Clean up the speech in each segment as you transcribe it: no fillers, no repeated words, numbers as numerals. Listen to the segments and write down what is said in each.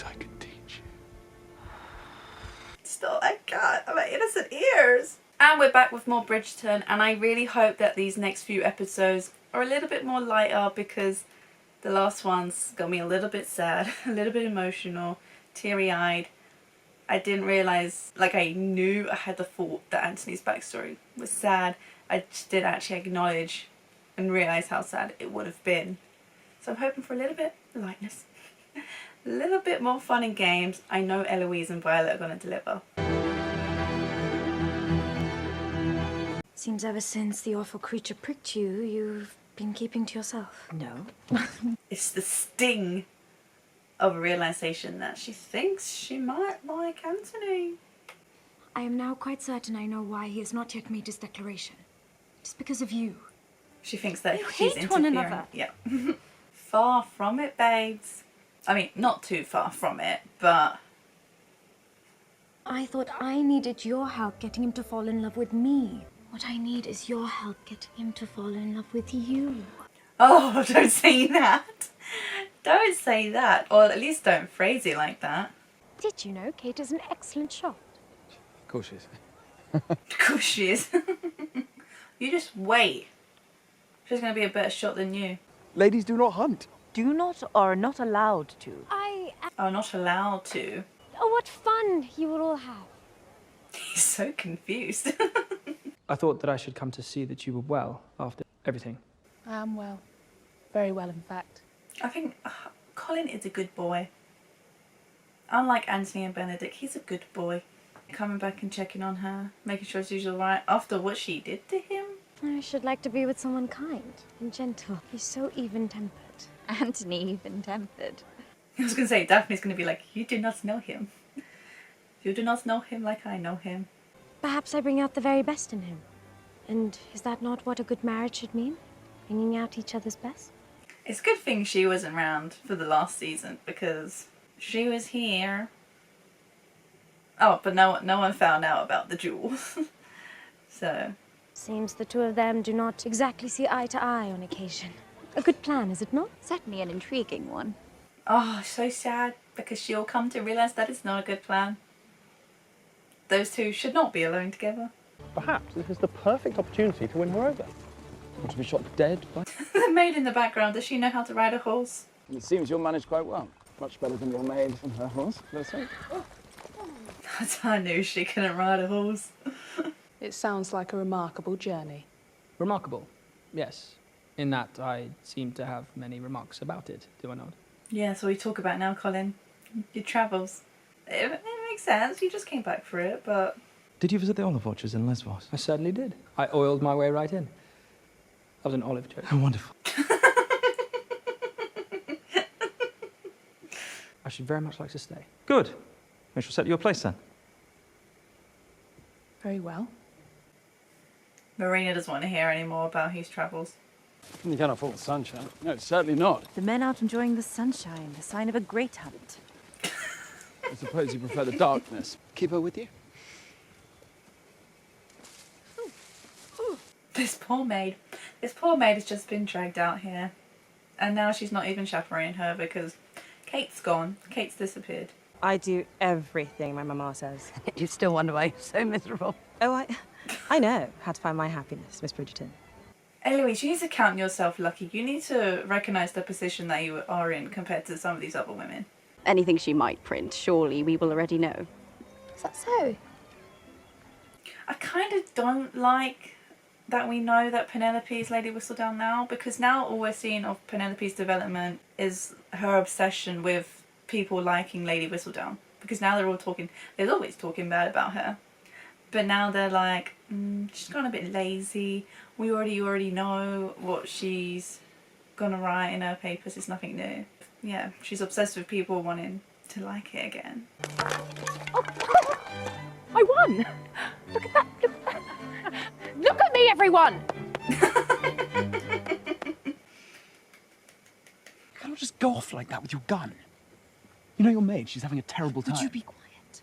wish I could teach you. Still, I can't. I'm at innocent ears. And we're back with more Bridgerton, and I really hope that these next few episodes are a little bit more lighter, because the last ones got me a little bit sad, a little bit emotional, teary-eyed. I didn't realise, like, I knew, I had the thought that Anthony's backstory was sad. I just didn't actually acknowledge and realise how sad it would have been. So I'm hoping for a little bit of lightness. A little bit more fun and games. I know Eloise and Violet are going to deliver. Seems ever since the awful creature pricked you, you've been keeping to yourself. No. It's the sting of a realisation that she thinks she might like Anthony. I am now quite certain I know why he has not yet made his declaration. Just because of you. She thinks that You she's hate one interfering. another. Yeah. Far from it, babes. I mean, not too far from it, but... I thought I needed your help getting him to fall in love with me. What I need is your help getting him to fall in love with you. Oh, don't say that. Don't say that. Or at least don't phrase it like that. Did you know Kate is an excellent shot? Of course she is. Of course she is. You just wait. She's going to be a better shot than you. Ladies do not hunt. Do not or are not allowed to. Oh, not allowed to. Oh, what fun you will all have. He's so confused. I thought that I should come to see that you were well after everything. I am well. Very well, in fact. I think Colin is a good boy. Unlike Anthony and Benedict, he's a good boy. Coming back and checking on her, making sure she's alright after what she did to him. I should like to be with someone kind and gentle. He's so even-tempered. Anthony even-tempered. I was going to say, Daphne's going to be like, you do not know him. You do not know him like I know him. Perhaps I bring out the very best in him. And is that not what a good marriage should mean? Bringing out each other's best? It's a good thing she wasn't around for the last season, because she was here. Oh, but no one found out about the jewels. So... Seems the two of them do not exactly see eye to eye on occasion. A good plan, is it not? Certainly an intriguing one. Oh, so sad, because she'll come to realise that it's not a good plan. Those two should not be alone together. Perhaps this is the perfect opportunity to win her over. Want to be shot dead by... The maid in the background, does she know how to ride a horse? It seems you'll manage quite well. Much better than your maid and her horse, let's say. I knew she couldn't ride a horse. It sounds like a remarkable journey. Remarkable, yes. In that I seem to have many remarks about it, do I not? Yeah, that's what we talk about now, Colin. Your travels. It makes sense, you just came back for it, but... Did you visit the olive orchards in Lesbos? I certainly did. I oiled my way right in. That was an olive joke. Oh, wonderful. I should very much like to stay. Good. We shall set you a place then. Very well. Marina doesn't want to hear any more about his travels. You cannot fault the sunshine. No, certainly not. The men out enjoying the sunshine, a sign of a great hunt. I suppose you prefer the darkness. Keep her with you? This poor maid. This poor maid has just been dragged out here. And now she's not even chaperoning her because Kate's gone. Kate's disappeared. I do everything my mama says. You still wonder why you're so miserable. Oh, I know how to find my happiness, Miss Bridgerton. Eloise, you need to count yourself lucky. You need to recognise the position that you are in compared to some of these other women. Anything she might print, surely we will already know. Is that so? I kind of don't like that we know that Penelope is Lady Whistledown now, because now all we're seeing of Penelope's development is her obsession with people liking Lady Whistledown. Because now they're all talking, they're always talking bad about her. But now they're like, she's gone a bit lazy. We already know what she's gonna write in her papers. It's nothing new. Yeah, she's obsessed with people wanting to like it again. Oh, I won! Look at that! Look at me, everyone! You cannot just go off like that with your gun. You know your maid, she's having a terrible time. Would you be quiet?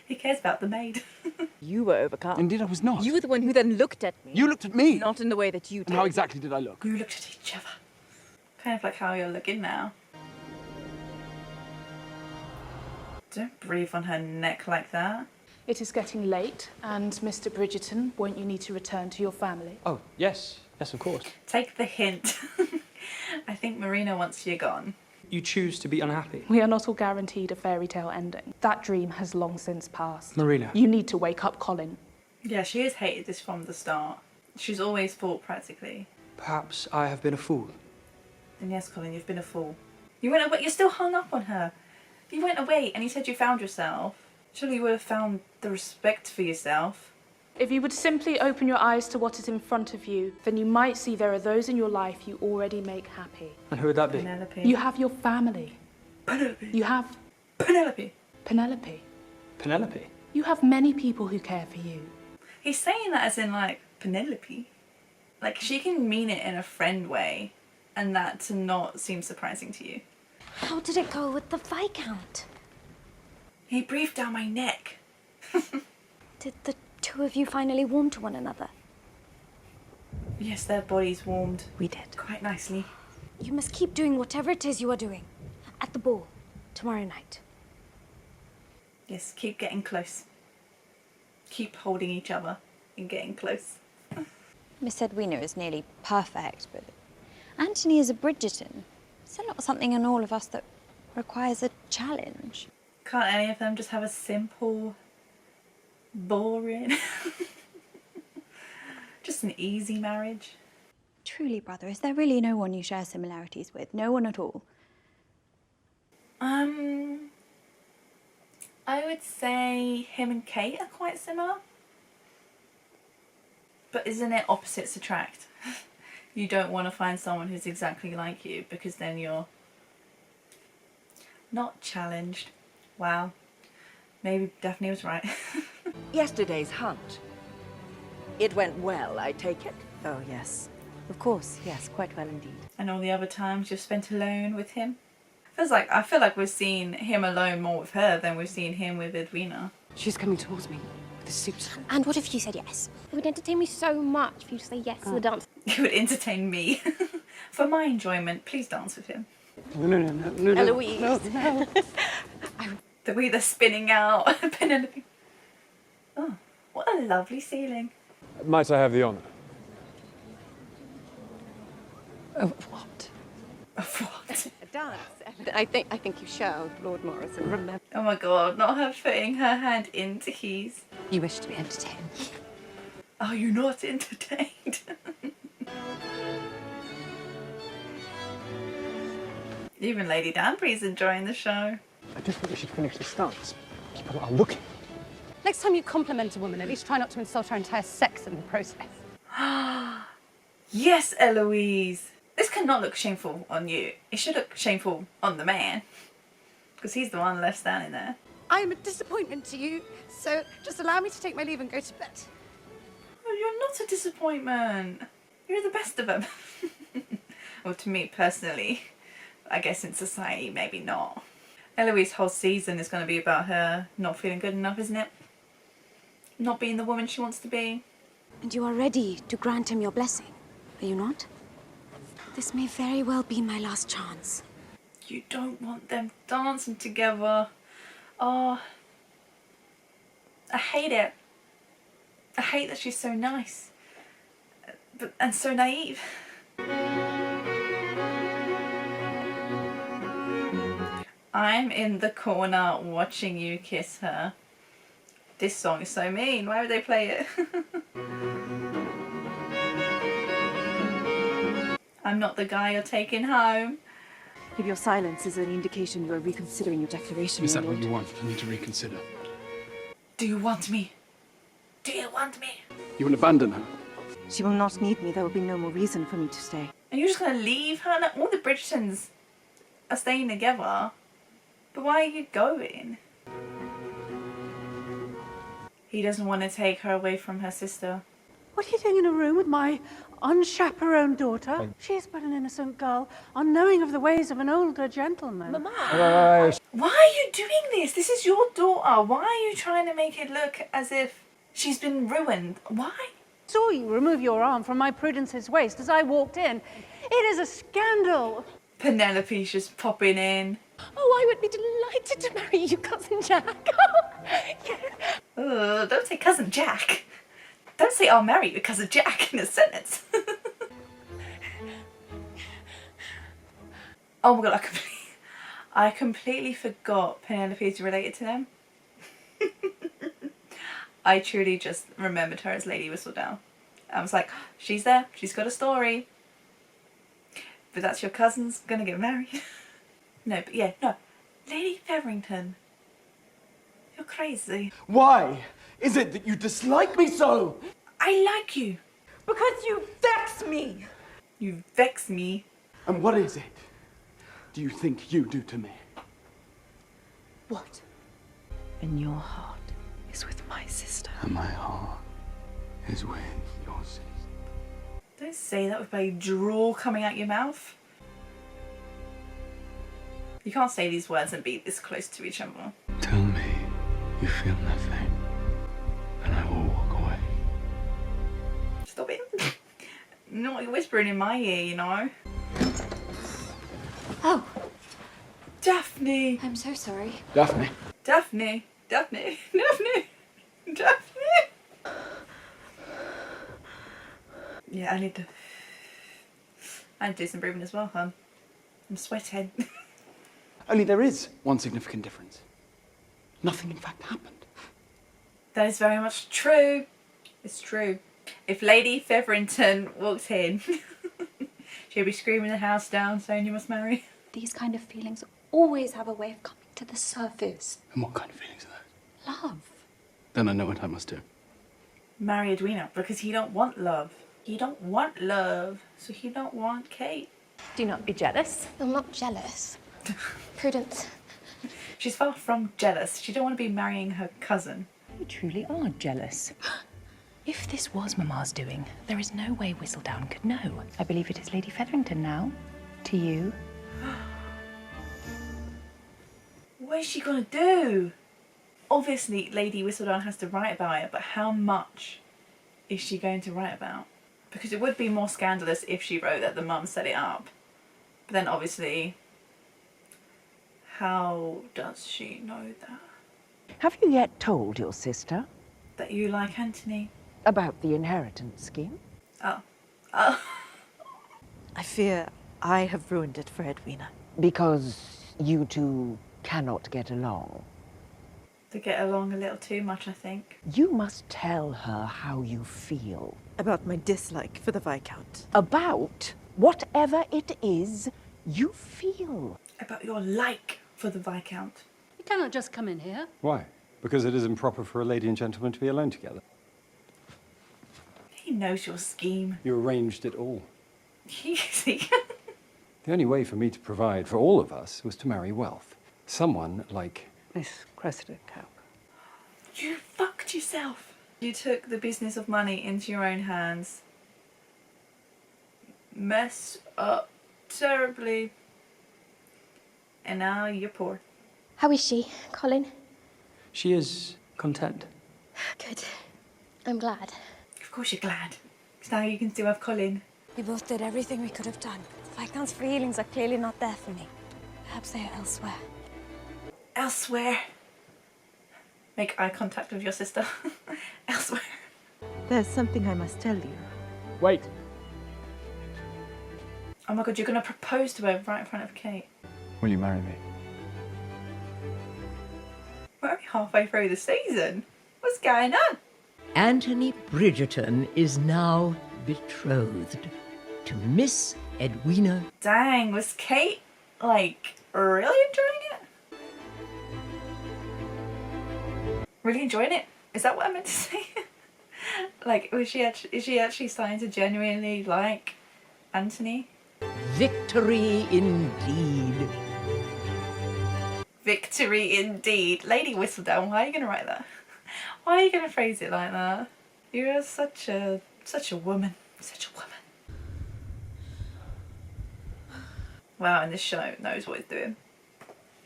He cares about the maid. You were overcome. Indeed I was not. You were the one who then looked at me. You looked at me! Not in the way that you did. And how exactly did I look? You looked at each other. Kind of like how you're looking now. Don't breathe on her neck like that. It is getting late, and Mr. Bridgerton, won't you need to return to your family? Oh, yes. Yes, of course. Take the hint. I think Marina wants you gone. You choose to be unhappy. We are not all guaranteed a fairy tale ending. That dream has long since passed. Marina. You need to wake up, Colin. Yeah, she has hated this from the start. She's always fought practically. Perhaps I have been a fool. And yes, Colin, you've been a fool. You went away. You're still hung up on her. You went away and you said you found yourself. Surely you would have found the respect for yourself. If you would simply open your eyes to what is in front of you, then you might see there are those in your life you already make happy. And who would that be? Penelope. You have your family. Penelope. You have Penelope. Penelope. Penelope. You have many people who care for you. He's saying that as in like Penelope. Like she can mean it in a friend way and that to not seem surprising to you. How did it go with the Viscount? He breathed down my neck. Did the two of you finally warm to one another? Yes, their bodies warmed. We did. Quite nicely. You must keep doing whatever it is you are doing. At the ball, tomorrow night. Yes, keep getting close. Keep holding each other and getting close. Miss Edwina is nearly perfect, but Anthony is a Bridgerton. Is there not something in all of us that requires a challenge? Can't any of them just have a simple, boring, just an easy marriage? Truly, brother, is there really no one you share similarities with? No one at all? I would say him and Kate are quite similar. But isn't it opposites attract? You don't want to find someone who's exactly like you because then you're not challenged. Wow. Maybe Daphne was right. Yesterday's hunt. It went well, I take it? Oh, yes. Of course, yes, quite well indeed. And all the other times you've spent alone with him? I feel like we've seen him alone more with her than we've seen him with Edwina. She's coming towards me with a suit. And what if you said yes? It would entertain me so much if you to say yes to the dance. You would entertain me. For my enjoyment, please dance with him. No. Eloise. No. The way they're spinning out. Penelope. Oh, what a lovely ceiling. Might I have the honour? Of what? Of what? A dance. I think you shall, Lord Morrison. Remember. Oh my god, not her putting her hand into his. You wish to be entertained. Are you not entertained? Even Lady Danbury's enjoying the show. I just think we should finish this dance. People are looking. Next time you compliment a woman, at least try not to insult her entire sex in the process. Yes, Eloise. This cannot look shameful on you. It should look shameful on the man. Because he's the one left standing there. I am a disappointment to you, so just allow me to take my leave and go to bed. Oh, you're not a disappointment. You're the best of them. Well, to me personally. I guess in society, maybe not. Eloise's whole season is going to be about her not feeling good enough, isn't it? Not being the woman she wants to be. And you are ready to grant him your blessing, are you not? This may very well be my last chance. You don't want them dancing together. Oh, I hate it. I hate that she's so nice. And so naive. I'm in the corner watching you kiss her. This song is so mean. Why would they play it? I'm not the guy you're taking home. If your silence is an indication you are reconsidering your declaration, Is that Lord. what you want for me to reconsider? Do you want me? Do you want me? You will abandon her? She will not need me. There will be no more reason for me to stay. Are you just going to leave her? Like, all the Bridgertons are staying together. But why are you going? He doesn't want to take her away from her sister. What are you doing in a room with my unchaperoned daughter? She is but an innocent girl, unknowing of the ways of an older gentleman. Mama! Why are you doing this? This is your daughter. Why are you trying to make it look as if she's been ruined? Why? Saw you remove your arm from my Prudence's waist as I walked in. It is a scandal. Penelope's just popping in. Oh, I would be delighted to marry you, Cousin Jack. Ugh, don't say Cousin Jack. Don't say I'll marry you, Cousin Jack in a sentence. Oh my god, I completely forgot Penelope is related to them. I truly just remembered her as Lady Whistledown. I was like, she's there, she's got a story. But that's your cousin's gonna get married. No, but yeah, no. Lady Featherington. You're crazy. Why is it that you dislike me so? I like you. Because you vex me. You vex me. And what is it do you think you do to me? What? And your heart is with my sister. And my heart is with your sister. Don't say that with my drool coming out your mouth. You can't say these words and be this close to each other. Tell me you feel nothing, and I will walk away. Stop it. Not whispering in my ear, you know. Oh, Daphne. I'm so sorry. Daphne. Daphne. Daphne. Daphne. Daphne. Yeah, I need to do some breathing as well, hun. I'm sweating. Only there is one significant difference. Nothing, in fact, happened. That is very much true. It's true. If Lady Featherington walked in, she'd be screaming the house down saying you must marry. These kind of feelings always have a way of coming to the surface. And what kind of feelings are those? Love. Then I know what I must do. Marry Edwina, because he don't want love. He don't want love, so he don't want Kate. Do not be jealous. I'm not jealous. Prudence. She's far from jealous. She don't want to be marrying her cousin. You truly are jealous. If this was Mamma's doing, there is no way Whistledown could know. I believe it is Lady Featherington now. To you. What is she gonna do? Obviously, Lady Whistledown has to write about it, but how much is she going to write about? Because it would be more scandalous if she wrote that the mum set it up. But then obviously, how does she know that? Have you yet told your sister That you like Anthony? about the inheritance scheme? Oh. Oh. I fear I have ruined it for Edwina. Because you two cannot get along. They get along a little too much, I think. You must tell her how you feel. About my dislike for the Viscount. About whatever it is you feel. About your like for the Viscount. You cannot just come in here. Why? Because it isn't proper for a lady and gentleman to be alone together. He knows your scheme. You arranged it all. Easy. The only way for me to provide for all of us was to marry wealth. Someone like... Miss Cressida Cow. You fucked yourself. You took the business of money into your own hands. Messed up terribly. And now you're poor. How is she, Colin? She is content. Good. I'm glad. Of course you're glad. Because now you can still have Colin. We both did everything we could have done. Viscount's feelings are clearly not there for me. Perhaps they are elsewhere. Elsewhere. Make eye contact with your sister. Elsewhere. There's something I must tell you. Wait. Oh my god, you're going to propose to her right in front of Kate. Will you marry me? We're only halfway through the season. What's going on? Anthony Bridgerton is now betrothed to Miss Edwina. Dang, was Kate, like, really enjoying it? Really enjoying it? Is that what I meant to say? Like, is she actually starting to genuinely like Anthony? Victory indeed. Victory indeed. Lady Whistledown, why are you going to write that? Why are you going to phrase it like that? You're such a woman. Such a woman. Wow, and this show knows what it's doing.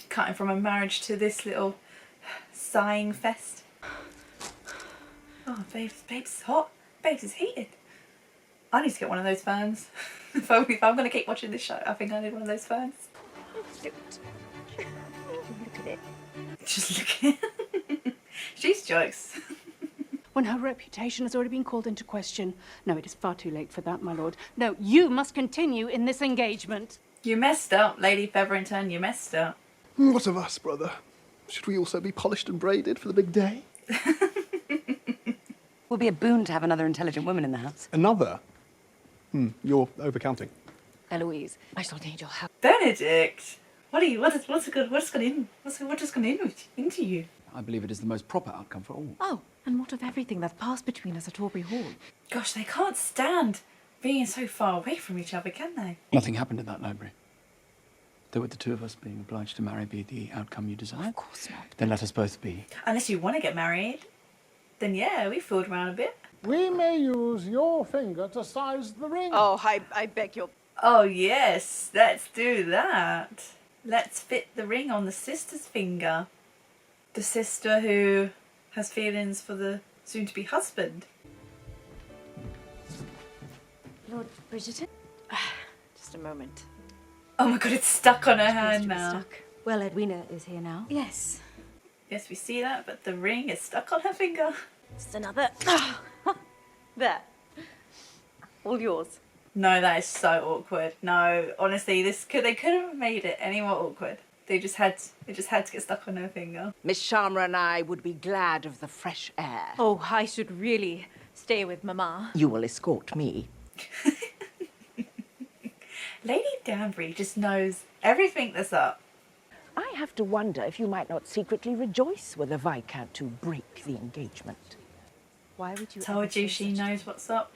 Cutting from a marriage to this little sighing fest. Oh, babes hot. Babes is heated. I need to get one of those fans. If I'm going to keep watching this show, I think I need one of those fans. Look at it. Just look at She's jokes. When her reputation has already been called into question. No, it is far too late for that, my lord. No, you must continue in this engagement. You messed up, Lady Featherington, you messed up. What of us, brother? Should we also be polished and braided for the big day? Will be a boon to have another intelligent woman in the house. Another? You're overcounting. Eloise, I shall need your help. Benedict! What's gone into you? I believe it is the most proper outcome for all. Oh, and what of everything that passed between us at Aubrey Hall? Gosh, they can't stand being so far away from each other, can they? Nothing happened in that library. Though would the two of us being obliged to marry be the outcome you desire? Of course not. Then let us both be. Unless you want to get married, then yeah, we fooled around a bit. We may use your finger to size the ring. Oh, I beg your... Oh yes, let's do that. Let's fit the ring on the sister's finger. The sister who has feelings for the soon-to-be husband. Lord Bridgerton? Just a moment. Oh my god, it's stuck on her hand now. Stuck. Well, Edwina is here now. Yes. Yes, we see that, but the ring is stuck on her finger. Just another. There. All yours. No, that is so awkward. No, honestly, they couldn't have made it any more awkward. It just had to get stuck on her finger. Miss Sharma and I would be glad of the fresh air. Oh, I should really stay with Mama. You will escort me. Lady Danbury just knows everything that's up. I have to wonder if you might not secretly rejoice with the Viscount to break the engagement. Why would you? Told you she knows what's up.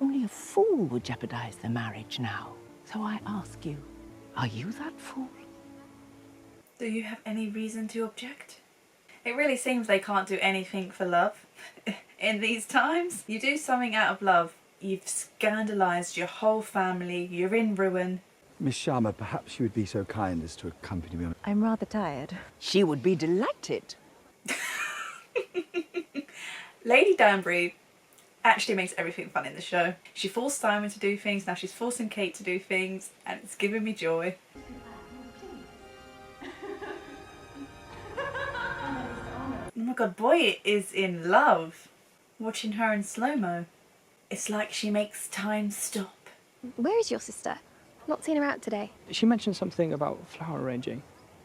Only a fool would jeopardize the marriage now. So I ask you, are you that fool? Do you have any reason to object? It really seems they can't do anything for love in these times. You do something out of love, you've scandalised your whole family, you're in ruin. Miss Sharma, perhaps you would be so kind as to accompany me on... I'm rather tired. She would be delighted. Lady Danbury actually makes everything fun in the show. She forced Simon to do things, now she's forcing Kate to do things, and it's giving me joy. Oh my god, Boy is in love. Watching her in slow-mo. It's like she makes time stop. Where is your sister? Not seen her out today. She mentioned something about flower arranging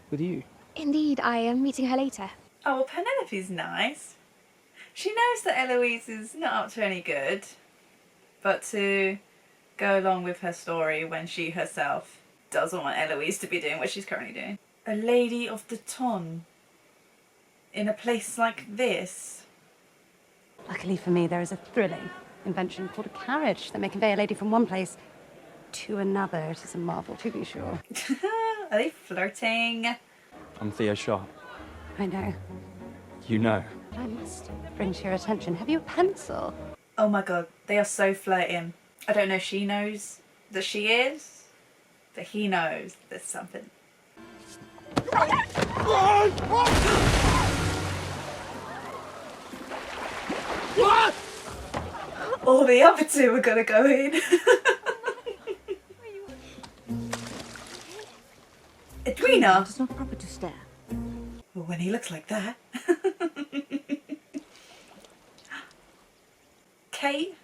with you. Indeed, I am meeting her later. Oh, well, Penelope's nice. She knows that Eloise is not up to any good, but to go along with her story when she herself doesn't want Eloise to be doing what she's currently doing. A lady of the ton in a place like this. Luckily for me, there is a thrilling invention called a carriage that may convey a lady from one place to another. It is a marvel, to be sure. Are they flirting? I'm Theo Sharp. I know. You know. But I must bring to your attention. Have you a pencil? Oh my god, they are so flirting. I don't know if she knows that she is, but he knows there's something. What? All the other two are gonna go in. Edwina! It's not proper to stare. Well, when he looks like that. Kate,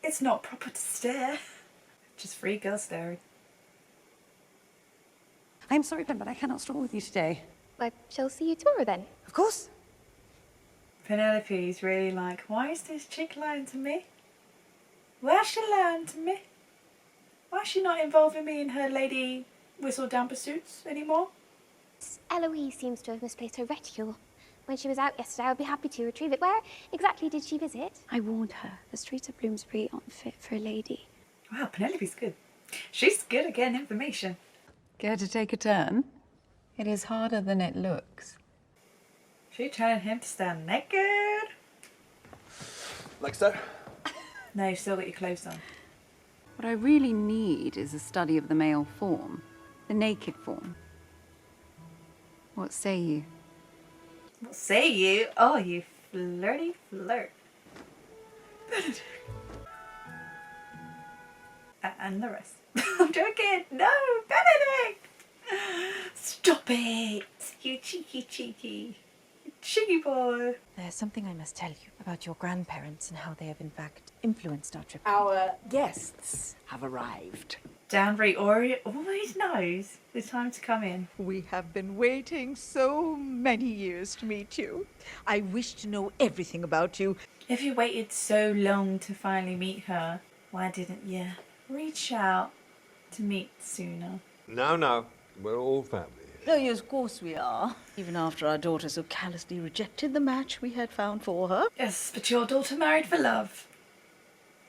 it's not proper to stare. Just free girl staring. I'm sorry, Ben, but I cannot stroll with you today. I shall see you tomorrow then. Of course. Penelope's really like, why is this chick lying to me? Why is she lying to me? Why is she not involving me in her Lady Whistledown pursuits anymore? Eloise seems to have misplaced her reticule. When she was out yesterday, I would be happy to retrieve it. Where exactly did she visit? I warned her. The streets of Bloomsbury aren't fit for a lady. Wow, Penelope's good. She's good at getting information. Care to take a turn? It is harder than it looks. She telling him to stand naked. Like so? No, you've still got your clothes on. What I really need is a study of the male form, the naked form. What say you? What say you? Oh, you flirty flirt. Benedict. And the rest. I'm joking. No, Benedict! Stop it! you cheeky boy. There's something I must tell you about your grandparents and how they have in fact influenced our trip. Our guests have arrived. Danbury always knows the time to come in. We have been waiting so many years to meet you. I wish to know everything about you. If you waited so long to finally meet her, why didn't you reach out to meet sooner? No, we're all family. Oh, yes, of course we are. Even after our daughter so callously rejected the match we had found for her. Yes, but your daughter married for love,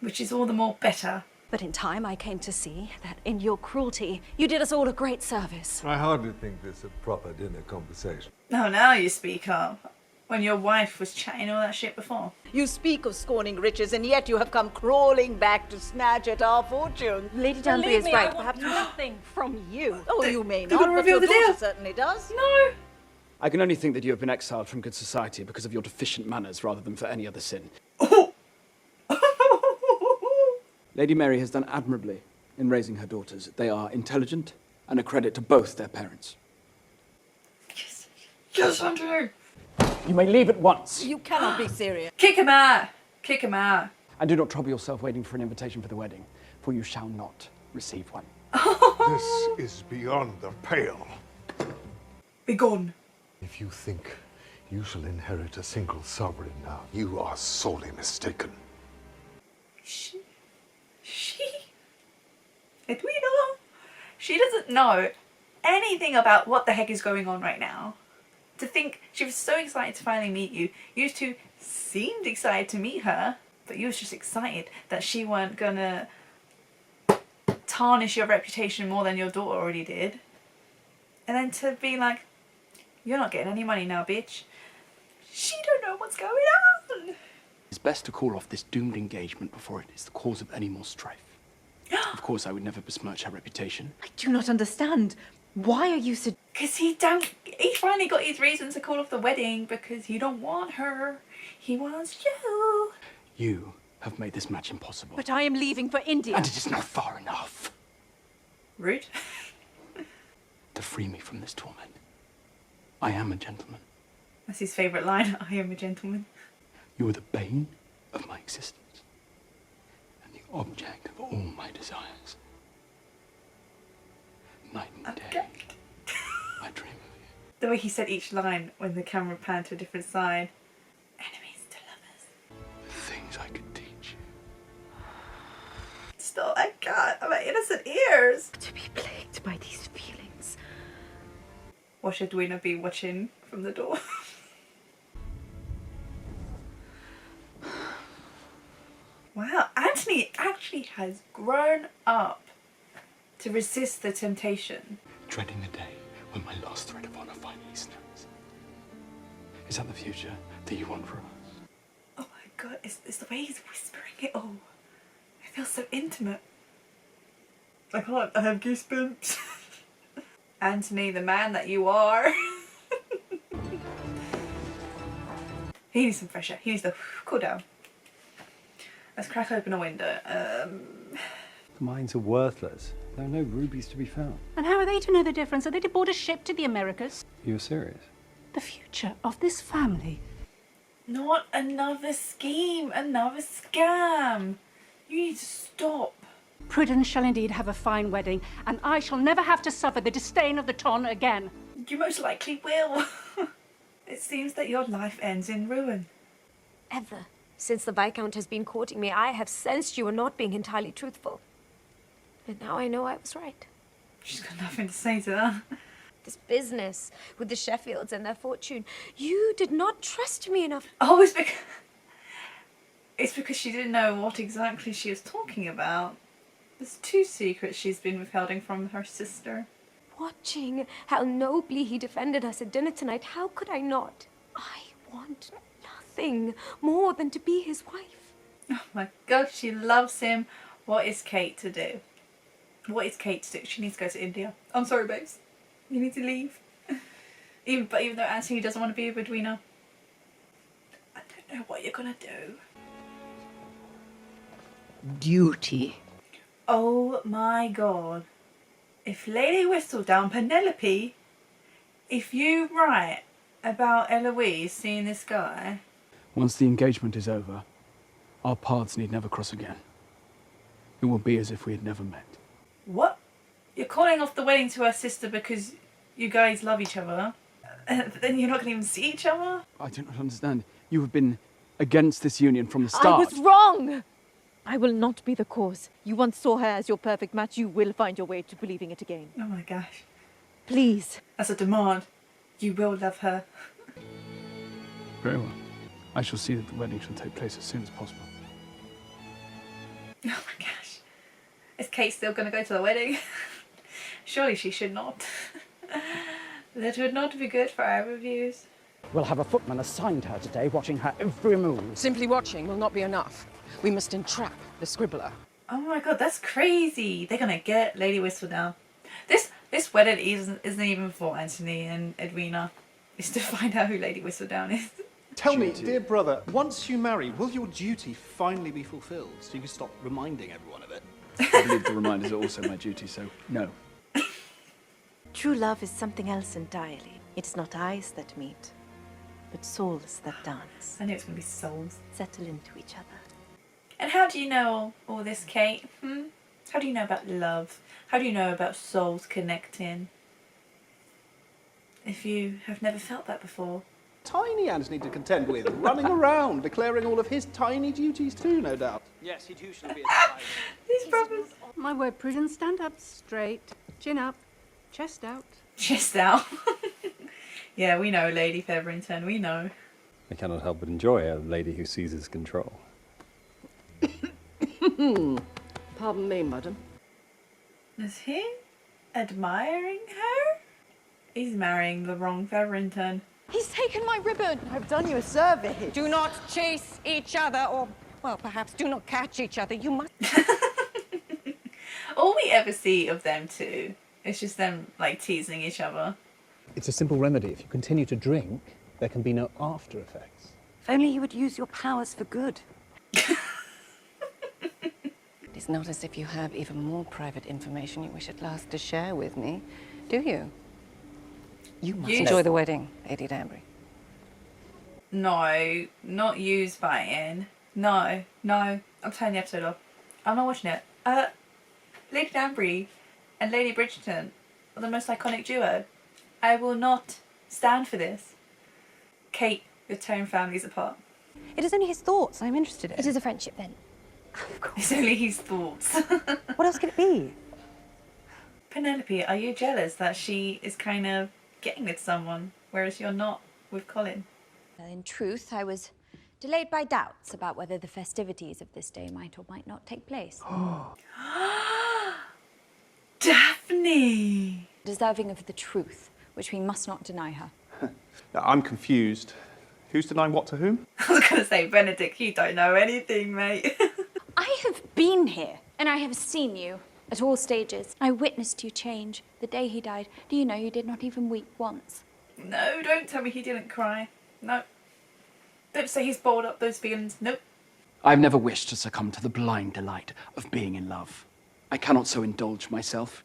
which is all the more better. But in time I came to see that in your cruelty, you did us all a great service. I hardly think this a proper dinner conversation. Oh, now you speak up. When your wife was chatting all that shit before. You speak of scorning riches, and yet you have come crawling back to snatch at our fortune. Lady Danbury is right. Perhaps nothing from you. Oh, you may They're gonna not, but reveal your the daughter deal. certainly does. No! I can only think that you have been exiled from good society because of your deficient manners rather than for any other sin. Lady Mary has done admirably in raising her daughters. They are intelligent and a credit to both their parents. Yes, Andrew! You may leave at once. You cannot be serious. Kick him out! Kick him out! And do not trouble yourself waiting for an invitation for the wedding, for you shall not receive one. This is beyond the pale. Be gone. If you think you shall inherit a single sovereign now, you are sorely mistaken. Edwina! She doesn't know anything about what the heck is going on right now. To think she was so excited to finally meet you. You two seemed excited to meet her, but you was just excited that she weren't gonna tarnish your reputation more than your daughter already did. And then to be like, you're not getting any money now, bitch. She don't know what's going on. It's best to call off this doomed engagement before it is the cause of any more strife. Of course, I would never besmirch her reputation. I do not understand. Why are you so... Because he finally got his reason to call off the wedding because you don't want her. He wants you. You have made this match impossible. But I am leaving for India. And it is not far enough Rude. to free me from this torment. I am a gentleman. That's his favourite line. I am a gentleman. You are the bane of my existence and the object of all my desires. Night and day, I dream of you. The way he said each line when the camera panned to a different side. Enemies to lovers. Things I could teach you. Still, I can't. My innocent ears. To be plagued by these feelings. What should Edwina be watching from the door? Wow, Anthony actually has grown up to resist the temptation. Dreading the day when my last thread of honor finally snaps. Is that the future that you want for us? Oh my god, it's the way he's whispering it all. It feels so intimate. I can't, I have goosebumps. Anthony, the man that you are. He needs some fresh air. He needs to cool down. Let's crack open a window. The mines are worthless. There are no rubies to be found. And how are they to know the difference? Are they to board a ship to the Americas? You're serious? The future of this family. Not another scheme, another scam. You need to stop. Prudence shall indeed have a fine wedding, and I shall never have to suffer the disdain of the ton again. You most likely will. It seems that your life ends in ruin. Ever since the Viscount has been courting me, I have sensed you are not being entirely truthful. And now I know I was right. She's got nothing to say to that. This business with the Sheffields and their fortune, you did not trust me enough. Oh, it's because she didn't know what exactly she was talking about. There's two secrets she's been withholding from her sister. Watching how nobly he defended us at dinner tonight, how could I not? I want nothing more than to be his wife. Oh my god, she loves him. What is Kate to do? What is Kate to do? She needs to go to India. I'm sorry, babes. You need to leave. Even though Anthony doesn't want to be with Edwina. I don't know what you're gonna do. Duty. Oh my god. If Lady Whistledown, Penelope, If you write about Eloise seeing this guy... Once the engagement is over, our paths need never cross again. It will be as if we had never met. What? You're calling off the wedding to her sister because you guys love each other? Then you're not going to even see each other? I do not understand. You have been against this union from the start. I was wrong! I will not be the cause. You once saw her as your perfect match. You will find your way to believing it again. Oh my gosh. Please. As a demand, you will love her. Very well. I shall see that the wedding shall take place as soon as possible. Oh my gosh. Is Kate still going to go to the wedding? Surely she should not. That would not be good for our reviews. We'll have a footman assigned her today, watching her every move. Simply watching will not be enough. We must entrap the scribbler. Oh my god, that's crazy. They're going to get Lady Whisledown. This wedding isn't even for Anthony and Edwina. It's to find out who Lady Whisledown is. Tell me, dear brother, once you marry, will your duty finally be fulfilled so you can stop reminding everyone of it? I believe the reminders are also my duty, so no. True love is something else entirely. It's not eyes that meet, but souls that dance. I knew it was going to be souls. Settle into each other. And how do you know all this, Kate? How do you know about love? How do you know about souls connecting? If you have never felt that before. Tiny Anthony to contend with, running around, declaring all of his tiny duties too, no doubt. Yes, he too shall be These brothers. My word, Prudence, stand up straight, chin up, chest out. Chest out. Yeah, we know, Lady Featherington, we know. I cannot help but enjoy a lady who seizes control. Pardon me, madam. Is he admiring her? He's marrying the wrong Featherington. He's taken my ribbon. I've done you a service. Do not chase each other, or, well, perhaps do not catch each other. You must... All we ever see of them two is just them, like, teasing each other. It's a simple remedy. If you continue to drink, there can be no after effects. If only you would use your powers for good. It's not as if you have even more private information you wish at last to share with me, do you? You must enjoy the wedding, Lady Danbury. No, not use biting. No. I'm turning the episode off. I'm not watching it. Lady Danbury and Lady Bridgerton are the most iconic duo. I will not stand for this. Kate, you're tearing families apart. It is only his thoughts I'm interested in. It is a friendship then. Of course. It's only his thoughts. What else could it be? Penelope, are you jealous that she is kind of getting with someone, whereas you're not with Colin? In truth, I was delayed by doubts about whether the festivities of this day might or might not take place. Daphne! Deserving of the truth, which we must not deny her. I'm confused. Who's denying what to whom? I was going to say, Benedict, you don't know anything, mate. I have been here, and I have seen you at all stages. I witnessed you change the day he died. Do you know you did not even weep once? No, don't tell me he didn't cry. No. Don't say he's balled up those feelings. Nope. I've never wished to succumb to the blind delight of being in love. I cannot so indulge myself.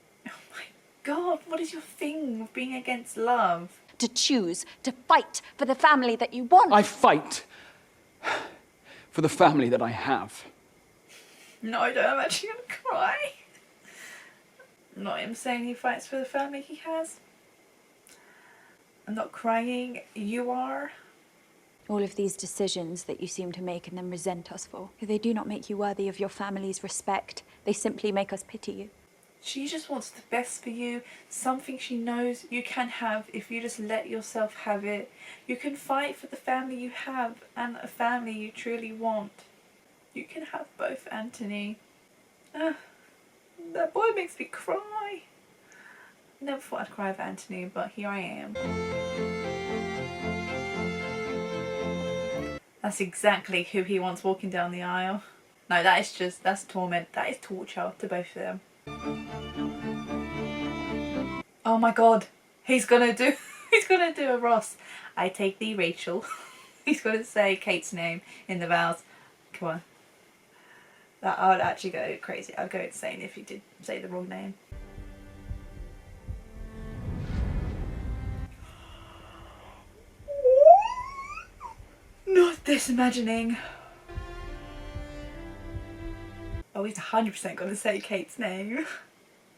God, what is your thing with being against love? To choose to fight for the family that you want. I fight for the family that I have. No, I don't. I'm actually going to cry. Not him saying he fights for the family he has. I'm not crying. You are. All of these decisions that you seem to make and then resent us for, they do not make you worthy of your family's respect. They simply make us pity you. She just wants the best for you. Something she knows you can have if you just let yourself have it. You can fight for the family you have and a family you truly want. You can have both, Anthony. That boy makes me cry. Never thought I'd cry for Anthony, but here I am. That's exactly who he wants walking down the aisle. No, that's torment. That is torture to both of them. Oh my god. He's gonna do a Ross. I take thee, Rachel. He's gonna say Kate's name in the vows. Come on. I would actually go crazy. I'd go insane if he did say the wrong name. this imagining? Oh, he's 100% gonna say Kate's name.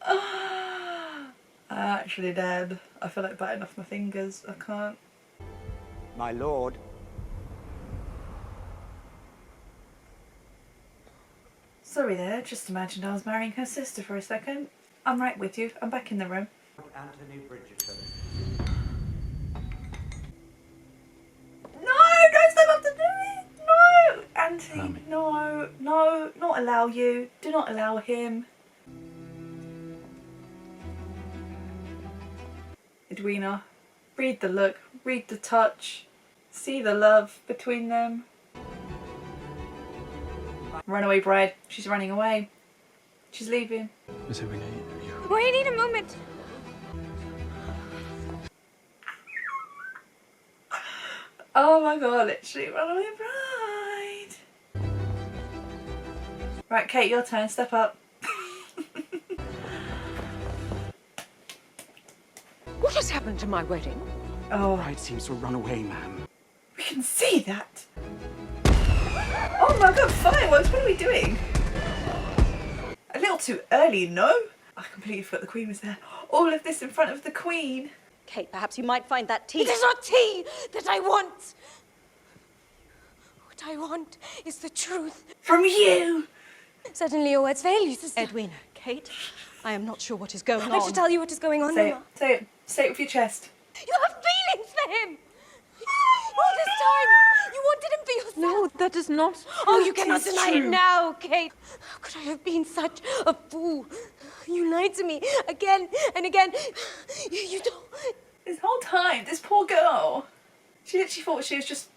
I actually did. I feel like biting off my fingers. I can't. My lord. Sorry there, just imagined I was marrying her sister for a second. I'm right with you. I'm back in the room. Anthony Bridgerton. No! Don't step up to do it! No! Anthony, no, no, not allow you. Do not allow him. Edwina, read the look, read the touch, see the love between them. Runaway bride. She's running away. She's leaving. Miss Edwina, Wait a moment. Oh my god, literally runaway bride. Right, Kate, your turn. Step up. What has happened to my wedding? Oh. Bride seems to have run away, ma'am. We can see that. Oh my god, fireworks, what are we doing? A little too early, no? I completely forgot the Queen was there. All of this in front of the Queen. Kate, perhaps you might find that tea. It is not tea that I want. What I want is the truth. From you. Certainly your words fail you, sister. Edwina, Kate, I am not sure what is going on. I should tell you what is going on, Say it, Mama. say it. Say it with your chest. You have feelings for him. All this time, you wanted him for yourself. No, that is not. Oh, you cannot It is deny it true. now, Kate. How could I have been such a fool? You lied to me again and again. You don't. This whole time, this poor girl, she literally thought she was just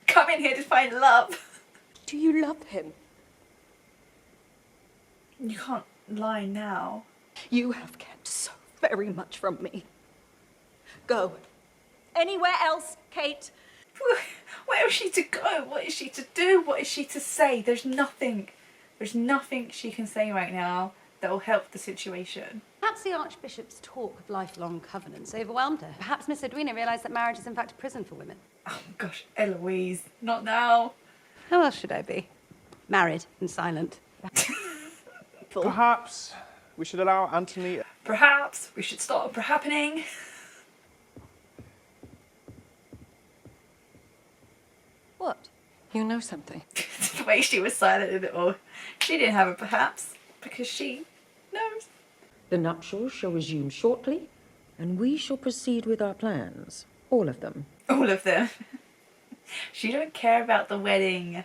coming here to find love. Do you love him? You can't lie now. You have kept so very much from me. Go. Anywhere else, Kate. Where is she to go? What is she to do? What is she to say? There's nothing she can say right now that will help the situation. Perhaps the Archbishop's talk of lifelong covenants overwhelmed her. Perhaps Miss Edwina realised that marriage is in fact a prison for women. Oh gosh, Eloise, not now. How else should I be? Married and silent. Perhaps we should allow Anthony... Perhaps we should stop happening. What? You know something? The way she was silent in it all. She didn't have a perhaps, because she knows. The nuptials shall resume shortly, and we shall proceed with our plans. All of them. All of them. She don't care about the wedding.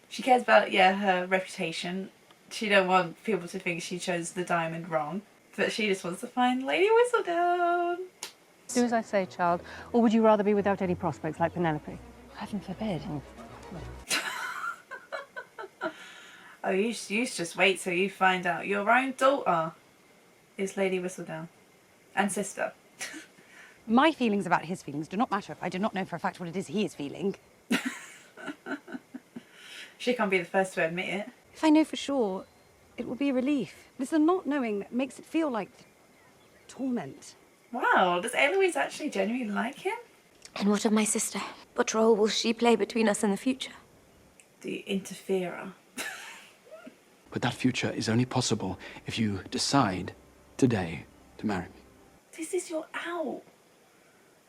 She cares about, yeah, her reputation. She don't want people to think she chose the diamond wrong. But she just wants to find Lady Whistledown. Do as I say, child. Or would you rather be without any prospects like Penelope? Heaven forbid. Oh, you just wait till you find out your own daughter is Lady Whistledown. And sister. My feelings about his feelings do not matter if I do not know for a fact what it is he is feeling. She can't be the first to admit it. If I know for sure, it will be a relief. It's the not knowing that makes it feel like torment. Wow, does Eloise actually genuinely like him? And what of my sister? What role will she play between us in the future? The interferer. But that future is only possible if you decide today to marry me. This is your out.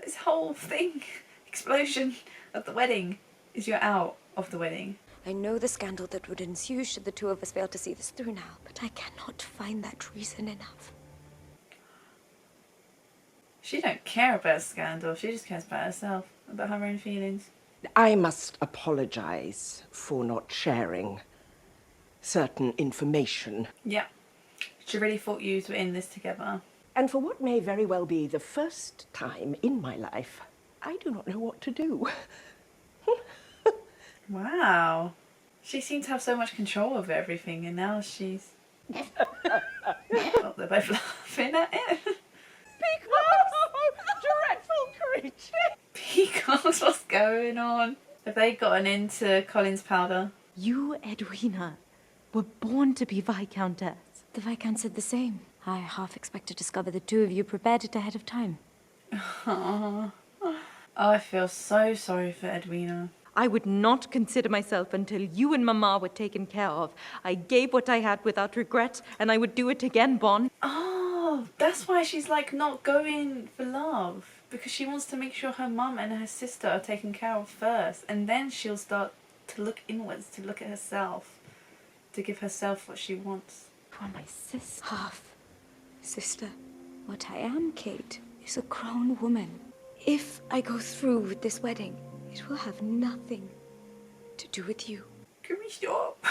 This whole thing, explosion of the wedding, is your out of the wedding. I know the scandal that would ensue should the two of us fail to see this through now, but I cannot find that reason enough. She don't care about scandal. She just cares about herself, about her own feelings. I must apologize for not sharing certain information. Yeah. She really thought you were in this together. And for what may very well be the first time in my life, I do not know what to do. Wow. She seemed to have so much control over everything, and now she's... Oh, they're both laughing at it. Dreadful creature! Peacocks, what's going on? Have they gotten into Colin's powder? You, Edwina, were born to be Viscountess. The Viscount said the same. I half expect to discover the two of you prepared it ahead of time. Oh, I feel so sorry for Edwina. I would not consider myself until you and Mama were taken care of. I gave what I had without regret, and I would do it again, Bon. Oh, that's why she's like not going for love. Because she wants to make sure her mum and her sister are taken care of first. And then she'll start to look inwards, to look at herself. To give herself what she wants. You are my sister. Half sister. What I am, Kate, is a grown woman. If I go through with this wedding, it will have nothing to do with you. Can we stop?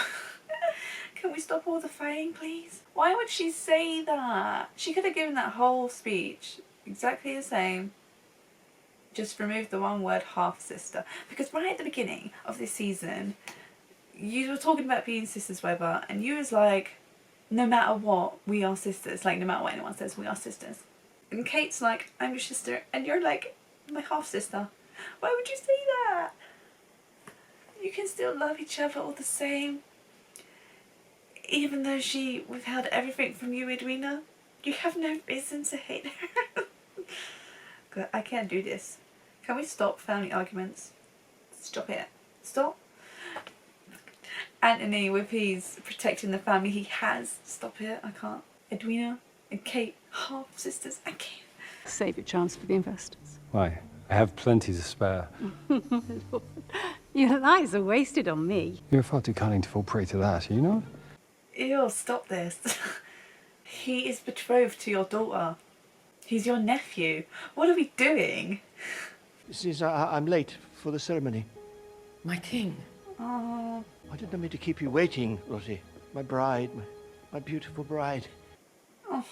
Can we stop all the fighting, please? Why would she say that? She could have given that whole speech exactly the same. Just remove the one word half-sister. Because right at the beginning of this season, you were talking about being sisters, whatever, and you was like, no matter what, we are sisters. Like, no matter what anyone says, we are sisters. And Kate's like, I'm your sister, and you're like, my half-sister. Why would you say that? You can still love each other all the same. Even though she withheld everything from you, Edwina, you have no reason to hate her. God, I can't do this. Can we stop family arguments? Stop it. Stop. Anthony, with his protecting the family he has. Stop it. I can't. Edwina and Kate, half sisters. I can't. Save your chance for the investors. Why? I have plenty to spare. Your lies are wasted on me. You're far too cunning to fall prey to that, are you not? Ew, stop this. He is betrothed to your daughter. He's your nephew. What are we doing? Since I'm late for the ceremony. My king. Oh. I didn't mean to keep you waiting, Lottie. My bride, my beautiful bride. Oh,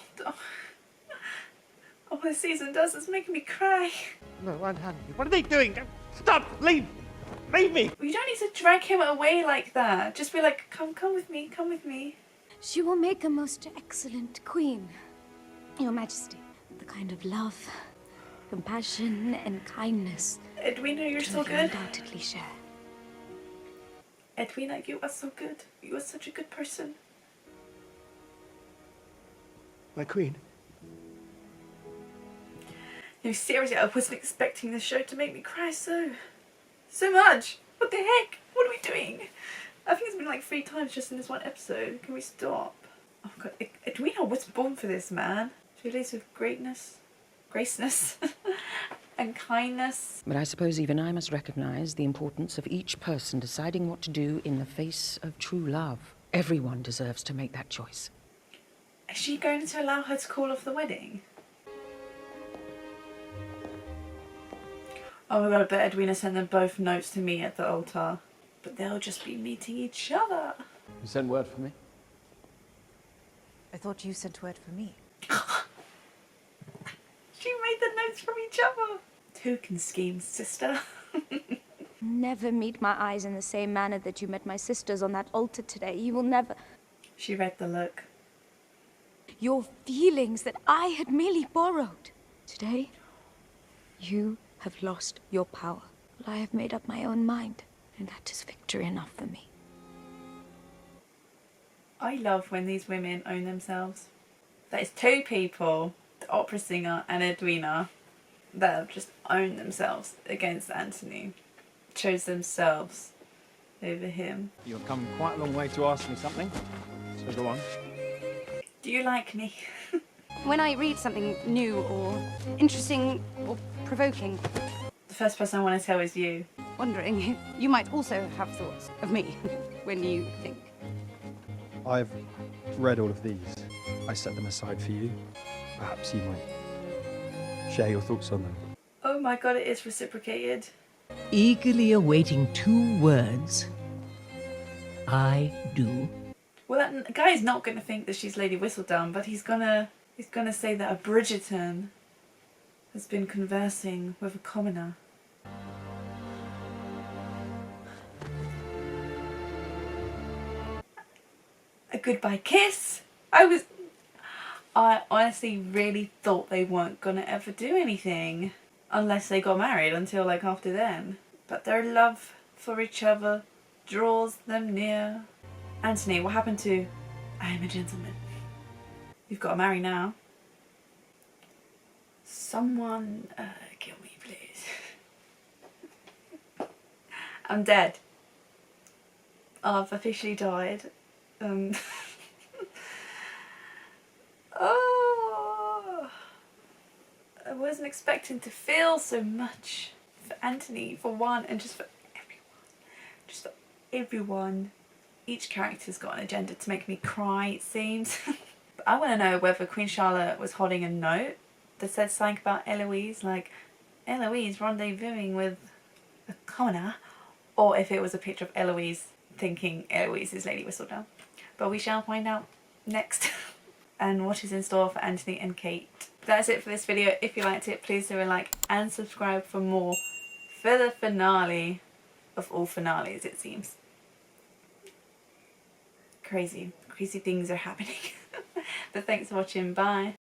all this season does is making me cry. No, unhand me. What are they doing? Stop! Leave! Leave me! You don't need to drag him away like that. Just be like, come with me, come with me. She will make a most excellent queen, Your Majesty. The kind of love, compassion, and kindness Edwina, you're which so I good. undoubtedly share. Edwina, you are so good. You are such a good person. My queen. No, seriously, I wasn't expecting this show to make me cry so much. What the heck? What are we doing? I think it's been like 3 times just in this one episode. Can we stop? Oh god, Edwina was born for this, man. She lives with greatness, graceness, and kindness. But I suppose even I must recognize the importance of each person deciding what to do in the face of true love. Everyone deserves to make that choice. Is she going to allow her to call off the wedding? Oh my god, I bet Edwina sent them both notes to me at the altar. But they'll just be meeting each other. You sent word for me? I thought you sent word for me. She made the notes from each other. Who can scheme, sister? Never meet my eyes in the same manner that you met my sisters on that altar today. You will never... She read the look. Your feelings that I had merely borrowed. Today, you have lost your power. Well, I have made up my own mind, and that is victory enough for me. I love when these women own themselves. That is 2 people, the opera singer and Edwina, that have just owned themselves against Anthony. Chose themselves over him. You've come quite a long way to ask me something, so go on. Do you like me? When I read something new or interesting or provoking, The first person I want to tell is you. wondering, you might also have thoughts of me when you think. I've read all of these. I set them aside for you. Perhaps you might share your thoughts on them. Oh my god, it is reciprocated. Eagerly awaiting 2 words. I do. Well, that guy's not going to think that she's Lady Whistledown, but he's gonna say that a Bridgerton has been conversing with a commoner. A goodbye kiss. I honestly really thought they weren't gonna ever do anything unless they got married, until like after then. But their love for each other draws them near. Anthony, what happened to I am a gentleman? You've got to marry now. Someone kill me, please. I'm dead. I've officially died. Oh, I wasn't expecting to feel so much for Anthony, for one, and just for everyone. Just for everyone. Each character's got an agenda to make me cry, it seems. But I want to know whether Queen Charlotte was holding a note that said something about Eloise, like Eloise rendezvousing with a commoner, or if it was a picture of Eloise thinking Eloise is Lady Whistledown. But we shall find out next. And what is in store for Anthony and Kate. That's it for this video. If you liked it, please do a like and subscribe for more for the finale of all finales, it seems. Crazy things are happening. But thanks for watching. Bye.